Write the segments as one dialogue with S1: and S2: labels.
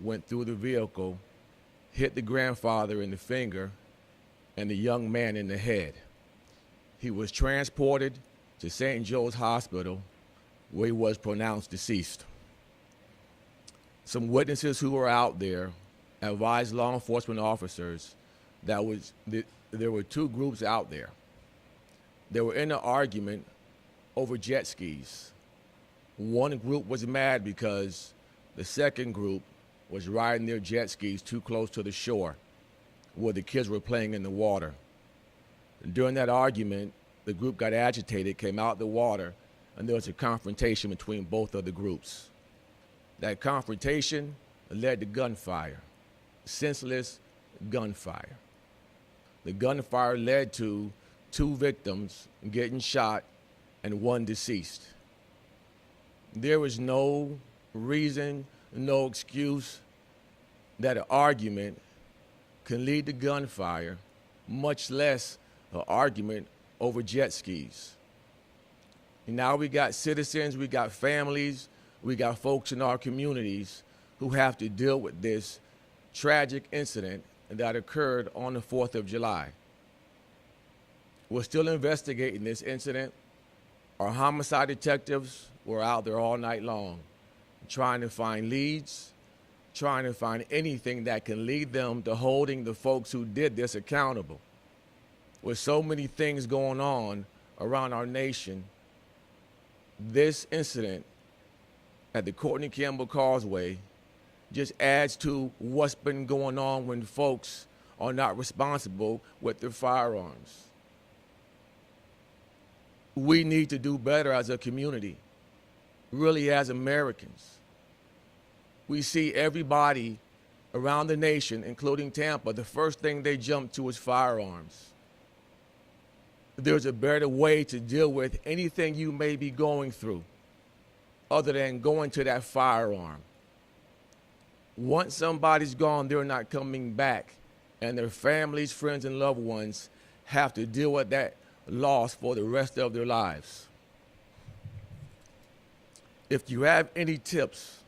S1: went through the vehicle, hit the grandfather in the finger, and the young man in the head. He was transported to St. Joe's Hospital, where he was pronounced deceased. Some witnesses who were out there advised law enforcement officers that there were two groups out there. They were in an argument over jet skis. One group was mad because the second group was riding their jet skis too close to the shore where the kids were playing in the water. During that argument, the group got agitated, came out the water, and there was a confrontation between both of the groups. That confrontation led to gunfire, senseless gunfire. The gunfire led to 2 victims getting shot and 1 deceased. There was no reason, no excuse that an argument can lead to gunfire, much less an argument over jet skis. And now we got citizens, we got families, we got folks in our communities who have to deal with this tragic incident that occurred on the 4th of July. We're still investigating this incident. Our homicide detectives were out there all night long trying to find leads, trying to find anything that can lead them to holding the folks who did this accountable. With so many things going on around our nation, this incident at the Courtney Campbell Causeway just adds to what's been going on when folks are not responsible with their firearms. We need to do better as a community, really as Americans. We see everybody around the nation, including Tampa, the first thing they jump to is firearms. There's a better way to deal with anything you may be going through other than going to that firearm. Once somebody's gone, they're not coming back, and their families, friends, and loved ones have to deal with that loss for the rest of their lives. If you have any tips,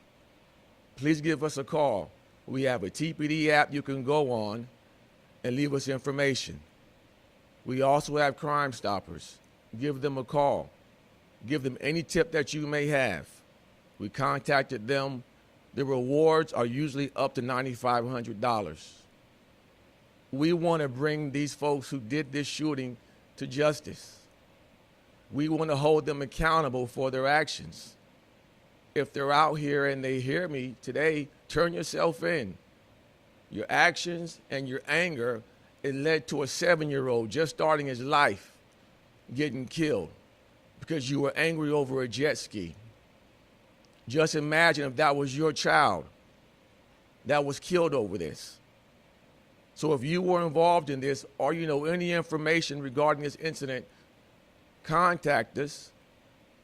S1: please give us a call. We have a TPD app you can go on and leave us information. We also have Crime Stoppers. Give them a call. Give them any tip that you may have. We contacted them. The rewards are usually up to $9,500. We want to bring these folks who did this shooting to justice. We want to hold them accountable for their actions. If they're out here and they hear me today, turn yourself in. Your actions and your anger, it led to a 7-year-old just starting his life getting killed because you were angry over a jet ski. Just imagine if that was your child that was killed over this. So if you were involved in this or you know any information regarding this incident, contact us.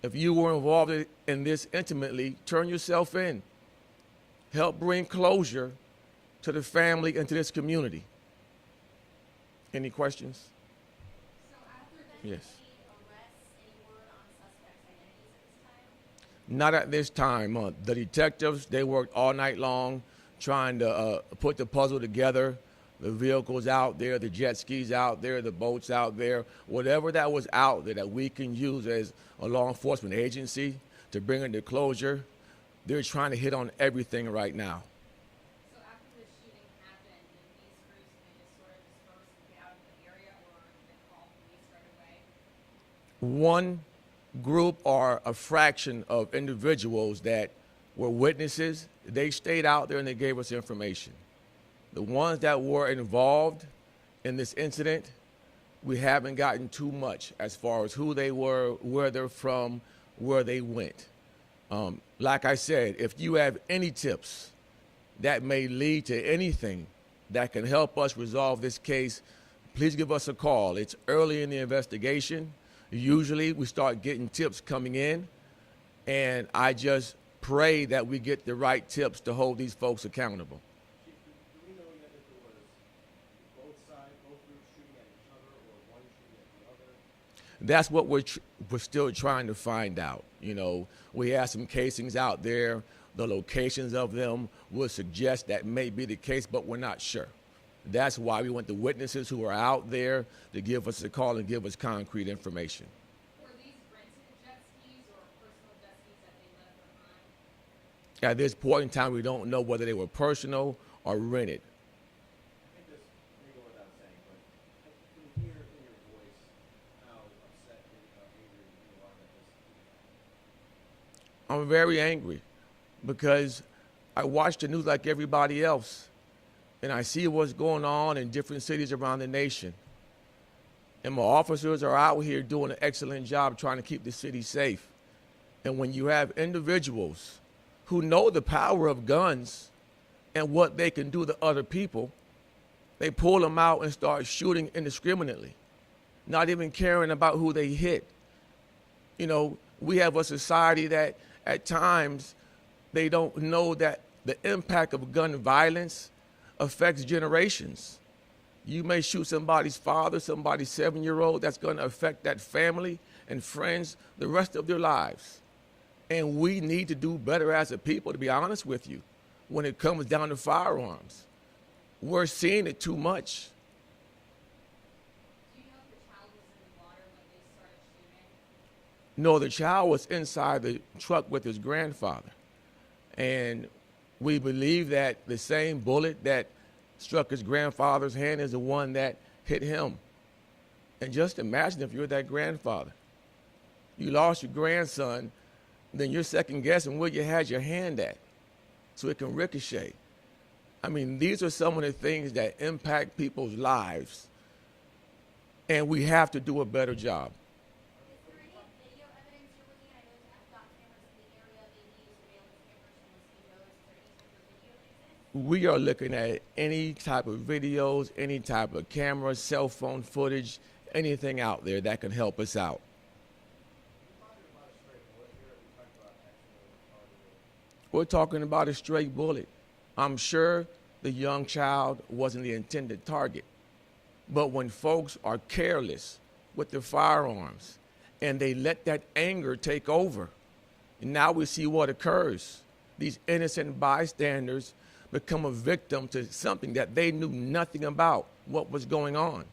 S1: If you were involved in this intimately, turn yourself in. Help bring closure to the family and to this community. Any questions?
S2: So after the
S1: Yes.
S2: arrests, any word on suspects' identities at this time?
S1: Not at this time. The detectives, they worked all night long trying to put the puzzle together. The vehicles out there, the jet skis out there, the boats out there, whatever that was out there that we can use as a law enforcement agency to bring it to closure, they're trying to hit on everything right now.
S2: So after the shooting happened, did these groups kind of sort of disperse and get out of the area, or did they call police right away?
S1: One group or a fraction of individuals that were witnesses, they stayed out there and they gave us information. The ones that were involved in this incident, we haven't gotten too much as far as who they were, where they're from, where they went. Like I said, if you have any tips that may lead to anything that can help us resolve this case, please give us a call. It's early in the investigation. Usually we start getting tips coming in, and I just pray that we get the right tips to hold these folks accountable.
S3: Do we know yet if it was both groups shooting at each other or one shooting at the other?
S1: That's what we're still trying to find out. You know, we have some casings out there. The locations of them would suggest that may be the case, but we're not sure. That's why we want the witnesses who are out there to give us a call and give us concrete information.
S2: Were these rented jet skis or personal jet skis that they left behind?
S1: At this point in time, we don't know whether they were personal or rented.
S3: I think this may go without saying, but I can hear in your voice how upset and how angry you are that this.
S1: I'm very angry because I watch the news like everybody else, and I see what's going on in different cities around the nation. And my officers are out here doing an excellent job trying to keep the city safe. And when you have individuals who know the power of guns and what they can do to other people, they pull them out and start shooting indiscriminately, not even caring about who they hit. You know, we have a society that at times they don't know that the impact of gun violence affects generations. You may shoot somebody's father, somebody's 7-year-old, that's going to affect that family and friends the rest of their lives. And we need to do better as a people, to be honest with you, when it comes down to firearms. We're seeing it too much.
S2: Do you know if the child was in the water when they started shooting?
S1: No, the child was inside the truck with his grandfather. And we believe that the same bullet that struck his grandfather's hand is the one that hit him. And just imagine if you're that grandfather. You lost your grandson, then you're second guessing where you had your hand at so it can ricochet. I mean, these are some of the things that impact people's lives, and we have to do a better job.
S2: Is there any video evidence you're looking at? I know I've got cameras in the area, maybe surveillance cameras from mosquitoes. Is there any type of video that exists?
S1: We are looking at any type of videos, any type of cameras, cell phone footage, anything out there that can help us out. We're talking about a straight bullet. I'm sure the young child wasn't the intended target. But when folks are careless with their firearms and they let that anger take over, and now we see what occurs. These innocent bystanders become a victim to something that they knew nothing about what was going on.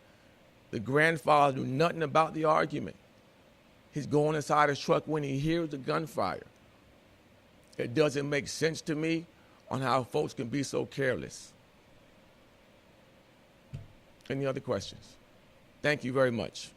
S1: The grandfather knew nothing about the argument. He's going inside his truck when he hears the gunfire. It doesn't make sense to me on how folks can be so careless. Any other questions? Thank you very much.